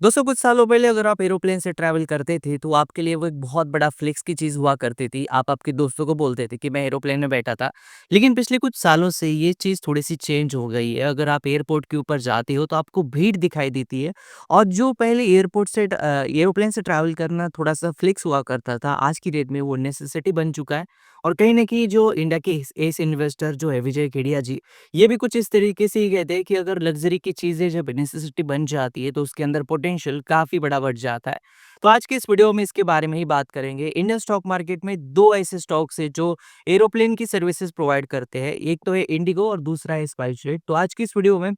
दोस्तों कुछ सालों पहले अगर आप एरोप्लेन से ट्रैवल करते थे तो आपके लिए वो एक बहुत बड़ा फ्लेक्स की चीज़ हुआ करती थी। आप आपके दोस्तों को बोलते थे कि मैं एरोप्लेन में बैठा था। लेकिन पिछले कुछ सालों से ये चीज़ थोड़ी-सी चेंज हो गई है। अगर आप एयरपोर्ट के ऊपर जाते हो तो आपको भीड़ दिखाई देती है और जो पहले एरोप्लेन से ट्रैवल करना थोड़ा-सा फ्लेक्स हुआ करता था, आज की डेट में वो नेसेसिटी बन चुका है। और कहीं न कहीं जो इंडिया के एस एस इन्वेस्टर जो है विजय केडिया जी, ये भी कुछ इस तरीके से ही कहते हैं कि अगर लग्ज़री की चीज़ें जब नेसेसिटी बन जाती है तो उसके अंदर पोटेंशियल काफ़ी बड़ा बढ़ जाता है। तो आज के इस वीडियो में इसके बारे में ही बात करेंगे। इंडियन स्टॉक मार्केट में 2 ऐसे स्टॉक्स हैं जो एरोप्लेन की सर्विसेज़ प्रोवाइड करते हैं। एक तो है इंडिगो और दूसरा है स्पाइसजेट। तो आज की इस वीडियो में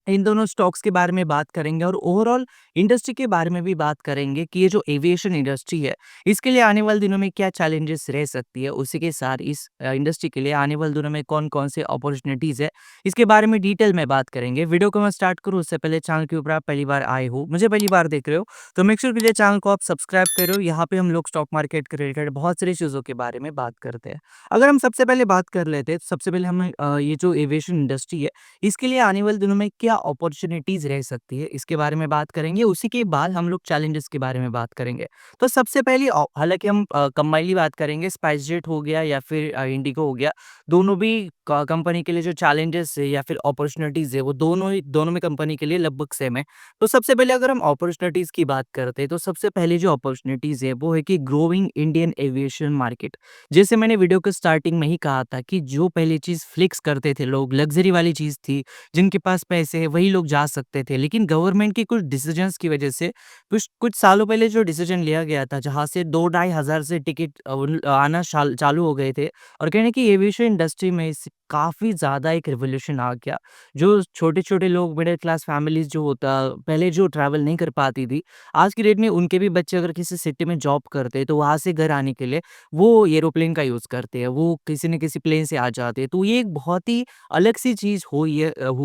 इन दोनों स्टॉक्स के बारे में बात करेंगे और ओवरऑल इंडस्ट्री के बारे में भी बात करेंगे कि ये जो एविएशन इंडस्ट्री है, इसके लिए आने वाले दिनों में क्या चैलेंजेस रह सकती है। उसी के साथ इस इंडस्ट्री के लिए आने वाले दिनों में कौन-कौन से अपॉर्चुनिटीज़ है, इसके बारे में डिटेल में बात करेंगे। वीडियो को मैं स्टार्ट करूँ उससे पहले चैनल के ऊपर आप पहली बार आए हो, मुझे पहली बार देख रहे हो, तो मेक श्योर कीजिए चैनल को आप सब्सक्राइब करो। यहाँ पे हम लोग स्टॉक मार्केट के रिलेटेड बहुत सारी चीज़ों के बारे में बात करते हैं। अगर हम सबसे पहले बात कर लेते हैं, तो सबसे पहले हमें ये जो एविएशन इंडस्ट्री है, इसके लिए आने वाले दिनों में क्या अपॉर्च्युनिटीज़ रह सकती है, इसके बारे में बात करेंगे। उसी के बाद हम लोग चैलेंजेस के बारे में बात करेंगे। तो सबसे पहले हालाँकि हम कंबाइनली बात करेंगे, स्पाइसजेट हो गया या फिर इंडिगो हो गया, दोनों भी क कंपनी के लिए जो चैलेंजेस है या फिर अपॉर्च्युनिटीज़ है, वो दोनों में कंपनी के लिए लगभग सेम है। तो सबसे पहले अगर हम अपॉर्च्युनिटीज़ की बात करते हैं, तो सबसे पहले जो अपॉर्च्युनिटीज़ है, वो है कि ग्रोइंग इंडियन एविएशन मार्केट। जैसे मैंने वीडियो के स्टार्टिंग में ही कहा था कि जो पहली चीज़ फ्लेक्स करते थे लोग, लग्ज़री वाली चीज़ थी, जिनके पास पैसे हैं वही लोग जा सकते थे। लेकिन गवर्नमेंट के कुछ डिसीजंस की वजह से कुछ कुछ सालों पहले जो डिसीजन लिया गया था, जहाँ से 2 ढाई हज़ार से टिकट आना शाल चालू हो गए थे और कहीं न कहीं एविएशन इंडस्ट्री में इस काफ़ी ज़्यादा एक रिवॉल्यूशन आ गया। जो छोटे-छोटे लोग मिडल क्लास फैमिलीज़ जो होता पहले जो ट्रैवल नहीं कर पाती थी, आज की डेट में उनके भी बच्चे अगर किसी सिटी में जॉब करते हैं, तो वहाँ से घर आने के लिए वो एरोप्लेन का यूज़ करते हैं, वो किसी न किसी प्लेन से आ जाते हैं। तो ये एक बहुत ही अलग-सी चीज़ हो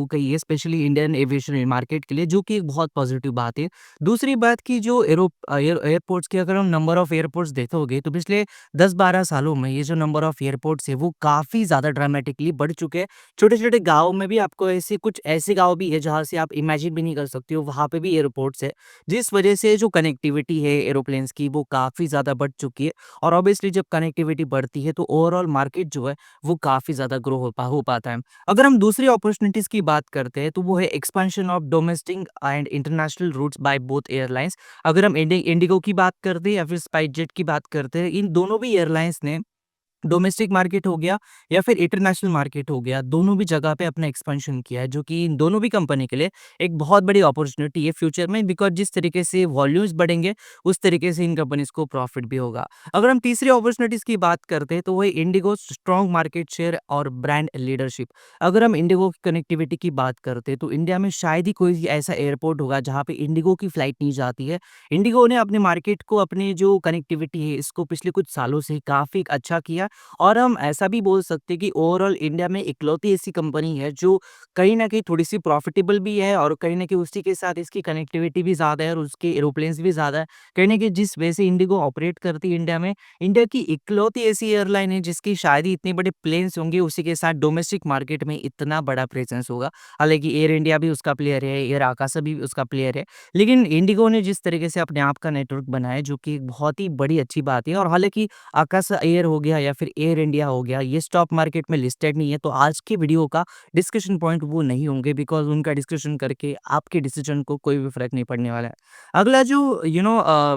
गई है स्पेशली इंडियन एविएशन मार्केट के लिए, जो कि एक बहुत पॉज़िटिव बात है। दूसरी बात कि जो एयरपोर्ट्स के अगर हम नंबर ऑफ एयरपोर्ट्स देखोगे तो पिछले 10-12 सालों में ये जो नंबर ऑफ एयरपोर्ट्स है वो काफ़ी ज़्यादा ड्रामेटिकली बढ़ चुके हैं। छोटे-छोटे गाँव में भी आपको ऐसे गाँव भी है जहाँ से आप इमेजिन भी नहीं कर सकते हो, वहाँ पे भी एयरपोर्ट्स है। जिस वजह से जो कनेक्टिविटी है एरोप्लेन्स की वो काफ़ी ज़्यादा बढ़ चुकी है। और ऑब्वियसली जब कनेक्टिविटी बढ़ती है तो ओवरऑल मार्केट जो है वो काफ़ी ज़्यादा ग्रो हो पाता है। अगर हम दूसरी अपॉर्चुनिटीज़ की बात करते हैं तो वो है expansion of domestic and international routes by both airlines. अगर हम इंडिगो की बात करते हैं या फिर स्पाइसजेट की बात करते हैं, इन दोनों भी एयरलाइंस ने डोमेस्टिक मार्केट हो गया या फिर इंटरनेशनल मार्केट हो गया, दोनों भी जगह पे अपना एक्सपेंशन किया है, जो कि इन दोनों भी कंपनी के लिए एक बहुत बड़ी अपॉर्चुनिटी है फ्यूचर में, बिकॉज़ जिस तरीके से वॉल्यूम्स बढ़ेंगे, उस तरीके से इन कंपनीज़ को प्रॉफिट भी होगा। अगर हम तीसरी अपॉर्चुनिटीज़ की बात करते हैं, तो वो है इंडिगो स्ट्रॉन्ग मार्केट शेयर और ब्रांड लीडरशिप। अगर हम इंडिगो की कनेक्टिविटी की बात करते हैं, तो इंडिया में शायद ही कोई ऐसा एयरपोर्ट होगा, जहाँ पे इंडिगो की फ्लाइट नहीं जाती है। इंडिगो ने अपने मार्केट को, अपनी जो कनेक्टिविटी है, इसको पिछले कुछ सालों से काफ़ी अच्छा किया और हम ऐसा भी बोल सकते हैं कि ओवरऑल इंडिया में इकलौती ऐसी कंपनी है जो कहीं न कहीं थोड़ी-सी प्रॉफिटेबल भी है और कहीं न कहीं उसी के साथ इसकी कनेक्टिविटी भी ज़्यादा है और उसके एरोप्लेन्स भी ज़्यादा है। कहीं न कहीं जिस वजह से इंडिगो ऑपरेट करती है इंडिया में, इंडिया की इकलौती ऐसी एयरलाइन है जिसकी शायद ही इतने बड़े प्लेन्स होंगे, उसी के साथ डोमेस्टिक मार्केट में इतना बड़ा प्रेज़ेंस होगा। हालाँकि एयर इंडिया भी उसका प्लेयर है, एयर आकाशा भी उसका प्लेयर है। लेकिन इंडिगो ने जिस तरीके से अपने आप का नेटवर्क बनाया, जो कि एक बहुत ही बड़ी अच्छी बात है। और हालाँकि आकाश एयर हो गया या फिर एयर इंडिया हो गया, ये स्टॉक मार्केट में लिस्टेड नहीं है, तो आज की वीडियो का डिस्कशन पॉइंट वो नहीं होंगे, बिकॉज़ उनका डिस्कशन करके आपके डिसीजन को कोई भी फ़र्क नहीं पड़ने वाला है। अगला जो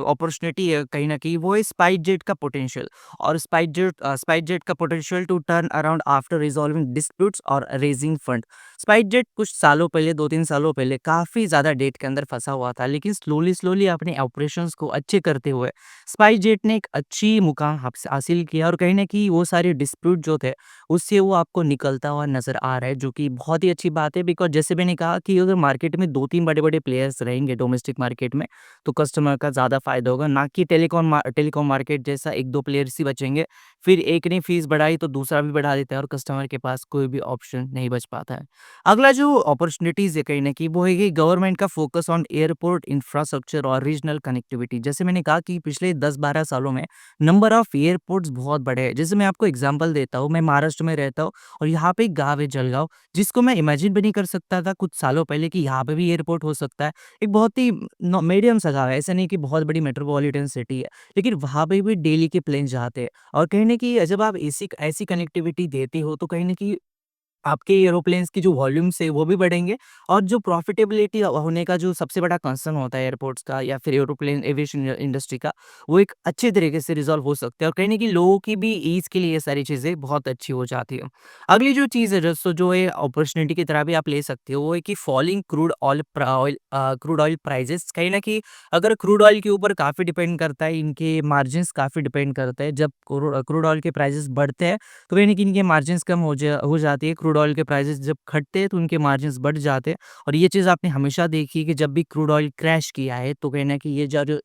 अपॉर्च्युनिटी है कहीं न कहीं, वो है स्पाइसजेट का पोटेंशियल। और स्पाइसजेट का potential to turn around after resolving disputes और रेज़िंग फंड। स्पाइसजेट कुछ सालों पहले, 2-3 सालों पहले काफ़ी ज़्यादा डेट के अंदर फँसा हुआ था, लेकिन स्लोली अपने ऑपरेशंस को अच्छे करते हुए स्पाइसजेट ने एक अच्छी मुकाम हासिल किया और कहीं न कहीं वो सारे डिस्प्यूट जो थे, उससे वो आपको निकलता हुआ नज़र आ रहा है, जो कि बहुत ही अच्छी बात है। बिकॉज़ जैसे मैंने कहा कि अगर मार्केट में 2-3 बड़े-बड़े प्लेयर्स रहेंगे डोमेस्टिक मार्केट में, तो कस्टमर का ज़्यादा फ़ायदा होगा, ना कि टेलीकॉम मार्केट जैसा 1-2 प्लेयर्स ही बचेंगे। फिर एक ने फीस बढ़ाई तो दूसरा भी बढ़ा देता है और कस्टमर के पास कोई भी ऑप्शन नहीं बच पाता है। अगला जो अपॉर्च्युनिटीज़ है कहीं न कहीं, वो है कि गवर्नमेंट का फोकस ऑन एयरपोर्ट इंफ्रास्ट्रक्चर और रीजनल कनेक्टिविटी। जैसे मैंने कहा कि पिछले 10-12 सालों में नंबर ऑफ एयरपोर्ट्स बहुत बढ़े, जैसे मैं आपको एग्ज़ाम्पल देता हूँ, मैं महाराष्ट्र में रहता हूँ और यहाँ पे एक गाँव है जलगाँव, जिसको मैं इमेजिन भी नहीं कर सकता था कुछ सालों पहले कि यहाँ पे भी एयरपोर्ट हो सकता है। एक बहुत ही नो मीडियम सा गाँव है, ऐसा नहीं कि बहुत बड़ी मेट्रोपॉलिटन सिटी है, लेकिन वहाँ पे भी डेली के प्लेन जाते हैं और कहीं न कहीं जब आप ऐसी ऐसी कनेक्टिविटी देते हो, तो कहीं न कहीं आपके एरोप्लेन्स की जो वॉल्यूम्स है वो भी बढ़ेंगे और जो प्रॉफिटेबिलिटी होने का जो सबसे बड़ा कंसर्न होता है एयरपोर्ट्स का या फिर एरोप्लेन एविएशन इंडस्ट्री का, वो एक अच्छे तरीके से रिज़ॉल्व हो सकते हैं और कहीं न कहीं लोगों की भी ईज़ के लिए ये सारी चीज़ें बहुत अच्छी हो जाती है। अगली जो चीज़ है दोस्तों, जो है अपॉर्च्युनिटी की तरह भी आप ले सकते हो, वो है कि फॉलिंग क्रूड ऑयल प्राइसेज़। कहीं न कहीं अगर क्रूड ऑयल के ऊपर काफ़ी डिपेंड करता है, इनके मार्जिन्स काफ़ी डिपेंड करते हैं। जब क्रूड ऑयल के प्राइसेज़ बढ़ते हैं, तो कहीं न कहीं इनके मार्जिन्स कम हो जाती है। क्रूड ऑयल के प्राइसेज़ जब घटते हैं तो उनके मार्जिन्स बढ़ जाते हैं और ये चीज़ आपने हमेशा देखी है कि जब भी क्रूड ऑयल क्रैश किया है, तो कहीं न कहीं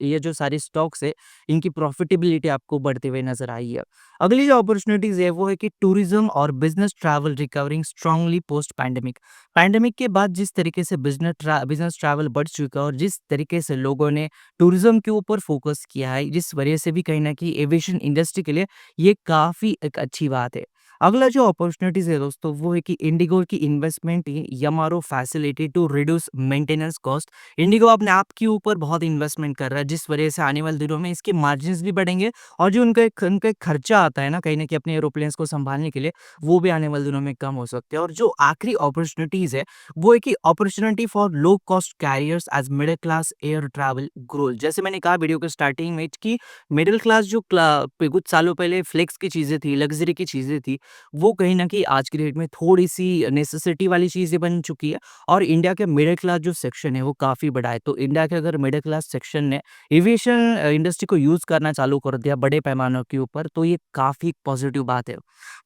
ये जो सारे स्टॉक्स है, इनकी प्रॉफिटेबिलिटी आपको बढ़ते हुए नज़र आई है। अगली जो अपॉर्च्युनिटीज़ है वो है कि टूरिज़्म और business travel recovering strongly post pandemic. Pandemic के बाद जिस तरीके से बिज़नेस ट्रैवल बढ़ चुका है और जिस तरीके से लोगों ने टूरिज़्म के ऊपर फ़ोकस किया है, जिस वजह से भी कहीं न कहीं एविएशन इंडस्ट्री के लिए ये काफ़ी एक अच्छी बात है। अगला जो अपॉर्च्युनिटीज़ है दोस्तों, वो है कि इंडिगो की investment in MRO facility to reduce maintenance cost. IndiGo अपने आप के ऊपर बहुत इन्वेस्टमेंट कर रहा है, जिस वजह से आने वाले दिनों में इसके मार्जिन्स भी बढ़ेंगे और जो उनका एक खर्चा आता है ना कहीं न कहीं अपने एरोप्लेन्स को सँभालने के लिए, वो भी आने वाले दिनों में कम हो सकते हैं। और जो आखिरी अपॉर्च्युनिटीज़ है, वो है कि opportunity for low cost carriers as middle class air travel grows. जैसे मैंने कहा वीडियो के स्टार्टिंग में कि मिडल क्लास जो कुछ सालों पहले फ्लेक्स की चीज़ें थी, लग्ज़री की चीज़ें थी, वो कहीं न कहीं आज की डेट में थोड़ी-सी नेसेसिटी वाली चीज़ें बन चुकी है और इंडिया के मिडल क्लास जो सेक्शन है वो काफ़ी बड़ा है। तो इंडिया के अगर मिडल क्लास सेक्शन ने एविएशन इंडस्ट्री को यूज़ करना चालू कर दिया बड़े पैमानों के ऊपर, तो ये काफ़ी पॉज़िटिव बात है।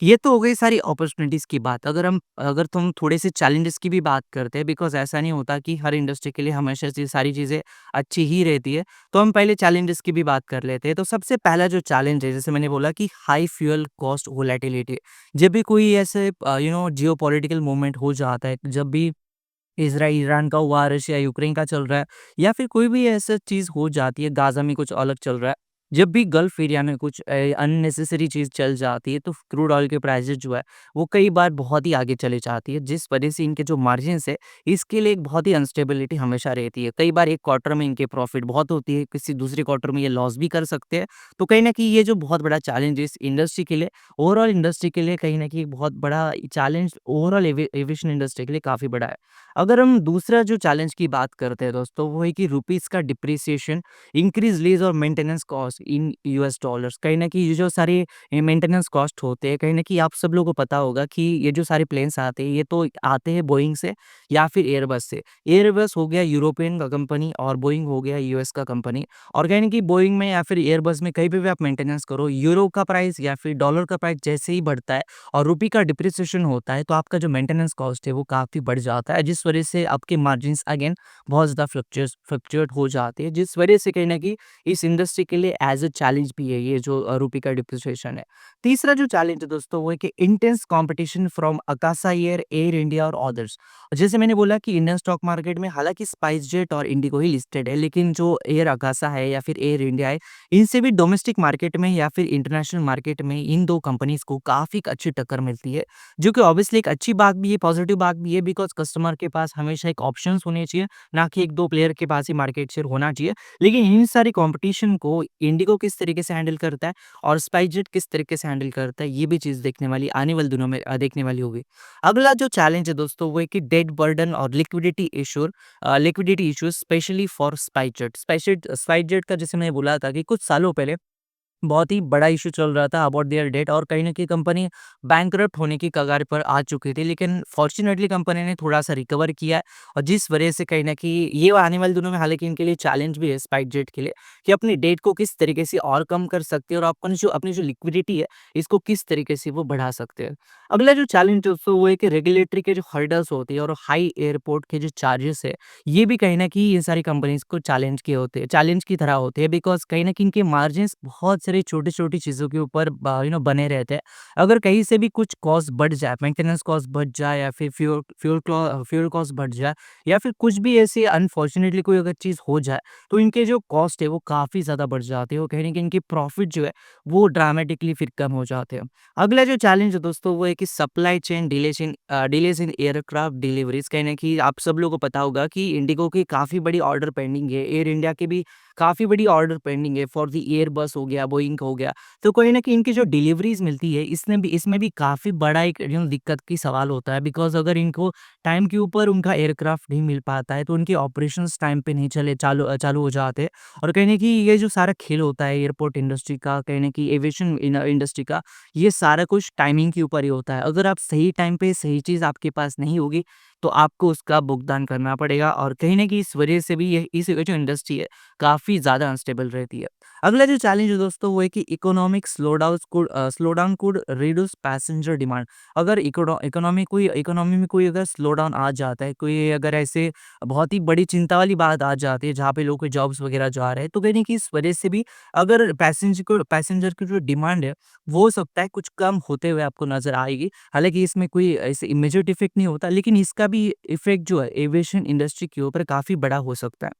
ये तो हो गई सारी अपॉर्च्युनिटीज़ की बात। अगर तुम थोड़े से चैलेंजेस की भी बात करते हैं, बिकॉज़ ऐसा नहीं होता कि हर इंडस्ट्री के लिए हमेशा से सारी चीज़ें अच्छी ही रहती है। तो हम पहले चैलेंजेस की भी बात कर लेते हैं। तो सबसे पहला जो चैलेंज है, जैसे मैंने बोला कि हाई फ्यूल कॉस्ट वोलेटिलिटी। जब भी कोई ऐसे जियोपॉलिटिकल मूवमेंट हो जाता है, जब भी इज़राइल ईरान का हुआ, रशिया यूक्रेन का चल रहा है या फिर कोई भी ऐसा चीज़ हो जाती है, गाज़ा में कुछ अलग चल रहा है। जब भी गल्फ एरिया में कुछ अननेसेसरी चीज़ चल जाती है, तो क्रूड ऑयल के प्राइसेज़ जो है, वो कई बार बहुत ही आगे चली जाती है, जिस वजह से इनके जो मार्जिन्स है, इसके लिए एक बहुत ही अनस्टेबिलिटी हमेशा रहती है। कई बार एक क्वार्टर में इनके प्रॉफ़िट बहुत होती है, किसी दूसरे क्वार्टर में ये लॉस भी कर सकते हैं। तो कहीं न कहीं ये जो बहुत बड़ा चैलेंज है इस इंडस्ट्री के लिए, ओवरऑल इंडस्ट्री के लिए कहीं न कहीं बहुत बड़ा चैलेंज ओवरऑल एविएशन इंडस्ट्री के लिए काफ़ी बड़ा है। अगर हम दूसरा जो चैलेंज की बात करते हैं दोस्तों, वो है कि रुपीस का डिप्रिसिएशन, इंक्रीज लीज और maintenance cost in US dollars. कहीं न कहीं ये जो सारे मेंटेनेंस कॉस्ट होते हैं, कहीं न कहीं आप सब लोगों को पता होगा कि ये जो सारे प्लेन्स आते हैं, ये तो आते हैं बोइंग से या फिर एयरबस से। एयरबस हो गया यूरोपियन का कंपनी और बोइंग हो गया यूएस का कंपनी। और कहीं न कहीं बोइंग में या फिर एयरबस में कहीं पे भी आप मेंटेनेंस करो, यूरो का प्राइस या फिर डॉलर का प्राइस जैसे ही बढ़ता है और रुपये का डिप्रिसिएशन होता है, तो आपका जो मेंटेनेंस कॉस्ट है वो काफ़ी बढ़ जाता है, जिस वजह से आपके मार्जिन्स अगेन बहुत ज़्यादा फ्लक्चुएट हो जाते हैं, जिस वजह से कहीं न कहीं इस इंडस्ट्री के लिए एज़ अ चैलेंज भी है ये जो रुपये का डिप्रिसिएशन है। तीसरा जो चैलेंज है दोस्तों, वो है कि intense competition from Akasa air India और अदर्स। जैसे मैंने बोला कि इंडियन स्टॉक मार्केट में हालाँकि स्पाइसजेट और इंडिगो ही लिस्टेड है, लेकिन जो एयर अकासा है या फिर एयर इंडिया है, इनसे भी डोमेस्टिक मार्केट में या फिर इंटरनेशनल मार्केट में इन 2 कंपनीज़ को काफ़ी अच्छी टक्कर मिलती है। जो कि ऑब्वियसली एक अच्छी बात भी है, पॉजिटिव बात भी है, बिकॉज़ कस्टमर के पास हमेशा एक ऑप्शंस होने चाहिए, ना कि 1-2 प्लेयर के पास ही मार्केट शेयर होना चाहिए। लेकिन इन सारी कॉम्पिटिशन को इंडिगो किस तरीके से हैंडल करता है और स्पाइसजेट किस तरीके से हैंडल करता है, ये भी चीज़ देखने वाली आने वाले दिनों में देखने वाली होगी। अगला जो चैलेंज है दोस्तों, वो है कि डेट बर्डन और liquidity issues specially for SpiceJet का जैसे मैंने बोला था कि कुछ सालों पहले बहुत ही बड़ा इश्यू चल रहा था अबाउट देयर डेट और कहीं न कहीं कंपनी बैंकरप्ट होने की कगार पर आ चुकी थी। लेकिन फॉर्च्यूनेटली कंपनी ने थोड़ा-सा रिकवर किया है और जिस वजह से कहीं न कहीं ये आने वाले दिनों में हालाँकि इनके लिए चैलेंज भी है स्पाइसजेट के लिए कि अपनी डेट को किस तरीके से और कम कर सकते हैं और अपनी जो लिक्विडिटी है, इसको किस तरीके से वो बढ़ा सकते हैं। अगला जो चैलेंज दोस्तों, वो है कि रेगुलेटरी के जो हर्डल्स होती है और हाई एयरपोर्ट के जो चार्जेस है, ये भी कहीं न कहीं इन सारी कंपनीज़ को चैलेंज की तरह होते हैं, बिकॉज़ कहीं न कहीं इनके मार्जिन्स बहुत सारे सारी छोटी-छोटी चीज़ों के ऊपर बने रहते हैं। अगर कहीं से भी कुछ कॉस्ट बढ़ जाए, मेंटेनेंस कॉस्ट बढ़ जाए या फिर फ्यूल कॉस्ट बढ़ जाए या फिर कुछ भी ऐसी अनफॉर्च्यूनेटली कोई अगर चीज़ हो जाए, तो इनके जो कॉस्ट है वो काफ़ी ज़्यादा बढ़ जाते हैं और कहीं न कहीं इनकी प्रॉफ़िट जो है वो ड्रामेटिकली फिर कम हो जाते हैं। अगला जो चैलेंज है दोस्तों वो है कि supply chain delays in aircraft deliveries. कहीं न कहीं आप सब लोगों को पता होगा कि इंडिगो की काफ़ी बड़ी ऑर्डर पेंडिंग है, एयर इंडिया की भी काफ़ी बड़ी ऑर्डर पेंडिंग है फॉर द एयरबस हो गया, बोइंग का हो गया। तो कहीं न कहीं इनकी जो डिलीवरीज़ मिलती है इसमें भी काफ़ी बड़ा एक दिक्कत की सवाल होता है, बिकॉज़ अगर इनको टाइम के ऊपर उनका एयरक्राफ्ट नहीं मिल पाता है तो उनके ऑपरेशंस टाइम पे नहीं चालू हो जाते। और कहीं न कहीं ये जो सारा खेल होता है एयरपोर्ट इंडस्ट्री का, कहीं न कहीं एविएशन इंडस्ट्री का, ये सारा कुछ टाइमिंग के ऊपर ही होता है। अगर आप सही टाइम पे सही चीज़ आपके पास नहीं होगी, तो आपको उसका भुगतान करना पड़ेगा और कहीं न कहीं इस वजह से भी ये इस जो इंडस्ट्री है, काफ़ी ज़्यादा अनस्टेबल रहती है। अगला जो चैलेंज है दोस्तों वो है कि economic slow down could reduce passenger demand. अगर इकोनॉमी में कोई अगर स्लो डाउन आ जाता है, कोई अगर ऐसे बहुत ही बड़ी चिंता वाली बात आ जाती है जहाँ पे लोग के जॉब्स वगैरह जा रहे हैं, तो कहीं न कहीं इस वजह से भी अगर पैसेंजर की जो डिमांड है, वो हो सकता है कुछ कम होते हुए आपको नज़र आएगी। हालाँकि इसमें कोई ऐसे इमीडिएट इफ़ेक्ट नहीं होता, लेकिन इसका भी इफ़ेक्ट जो है एविएशन इंडस्ट्री के ऊपर काफ़ी बड़ा हो सकता है।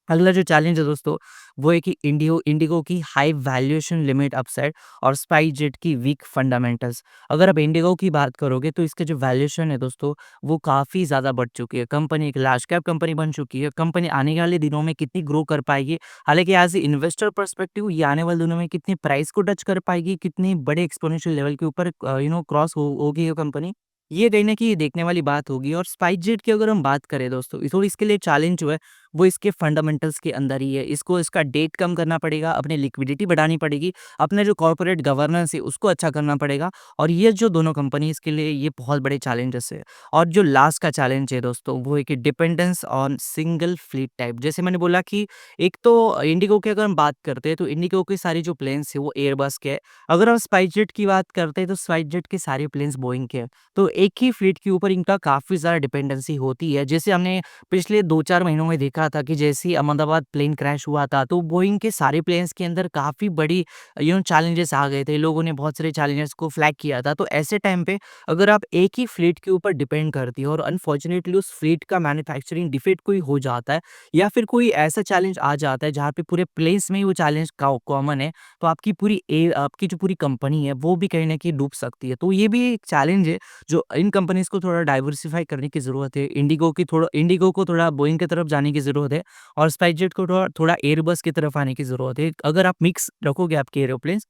अगला जो चैलेंज है दोस्तों, वो है कि इंडिगो की हाई वैल्यूएशन लिमिट अपसाइड और स्पाइसजेट की वीक फंडामेंटल्स। अगर आप इंडिगो की बात करोगे तो इसका जो वैल्यूएशन है दोस्तों, वो काफ़ी ज़्यादा बढ़ चुकी है। कंपनी एक लार्ज कैप कंपनी बन चुकी है। कंपनी आने वाले दिनों में कितनी ग्रो कर पाएगी? हालाँकि एज़ ए इन्वेस्टर पर्सपेक्टिव ये आने वाले दिनों में कितनी प्राइस को टच कर पाएगी? कितने बड़े एक्स्पोनेंशियल लेवल के ऊपर क्रॉस हो होगी ये कंपनी? ये कहीं न कहीं ये देखने वाली बात होगी। और स्पाइसजेट की अगर हम बात करें दोस्तों, तो इसके लिए चैलेंज जो है वो इसके फंडामेंटल्स के अंदर ही है। इसको इसका डेट कम करना पड़ेगा, अपनी लिक्विडिटी बढ़ानी पड़ेगी, अपने जो कॉर्पोरेट गवर्नेंस है उसको अच्छा करना पड़ेगा और ये जो दोनों कंपनीज़ के लिए ये बहुत बड़े चैलेंजेस है। और जो लास्ट का चैलेंज है दोस्तों वो है कि dependence on single fleet type. जैसे मैंने बोला कि एक तो इंडिगो की अगर हम बात करते हैं तो इंडिगो की सारी जो प्लेन्स है वो एयरबस के है। अगर हम स्पाइसजेट की बात करते हैं तो स्पाइसजेट के सारे प्लेन्स बोइंग के हैं। तो एक ही फ्लीट के ऊपर इनका काफ़ी ज़्यादा डिपेंडेंसी होती है। जैसे हमने पिछले 2-4 महीनों में देखा था कि जैसे ही अहमदाबाद प्लेन क्रैश हुआ था, तो बोइंग के सारे प्लेन्स के अंदर काफ़ी बड़ी चैलेंजेस आ गए थे। लोगों ने बहुत सारे चैलेंजेस को फ्लैग किया था। तो ऐसे टाइम पे अगर आप एक ही फ्लीट के ऊपर डिपेंड करती हो और अनफॉर्चुनेटली उस फ्लीट का मैन्युफैक्चरिंग डिफेक्ट कोई हो जाता है या फिर कोई ऐसा चैलेंज आ जाता है जहाँ पे पूरे प्लेन्स में ही वो चैलेंज कॉमन है, तो आपकी जो पूरी कंपनी है, वो भी कहीं न कहीं डूब सकती है। तो ये भी एक चैलेंज है जो इन कंपनीज़ को थोड़ा डाइवर्सिफ़ाई करने की ज़रूरत है। इंडिगो को थोड़ा बोइंग की तरफ जाने की ज़रूरत है और स्पाइसजेट को थोड़ा थोड़ा एयरबस की तरफ आने की ज़रूरत है। अगर आप मिक्स रखोगे आपके एरोप्लेन्स,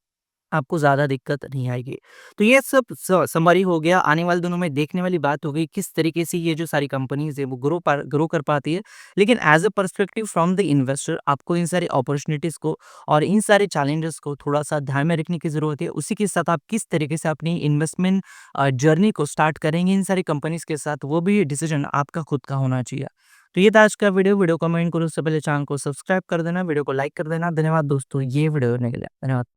आपको ज़्यादा दिक्कत नहीं आएगी। तो ये सब समरी हो गया, आने वाले दिनों में देखने वाली बात हो गई किस तरीके से ये जो सारी कंपनीज़ है वो ग्रो कर पाती है। लेकिन as a perspective from the investor आपको इन सारी अपॉर्च्युनिटीज़ को और इन सारे चैलेंजेस को थोड़ा-सा ध्यान में रखने की ज़रूरत है। उसी के साथ आप किस तरीके से अपनी इन्वेस्टमेंट जर्नी को स्टार्ट करेंगे इन सारी कंपनीज़ के साथ, वो भी डिसीज़न आपका खुद का होना चाहिए। तो ये था आज का वीडियो को कमेंट करो, उससे पहले चैनल को सब्सक्राइब कर देना, वीडियो को लाइक कर देना। धन्यवाद दोस्तों, ये वीडियो देखने के लिए। धन्यवाद।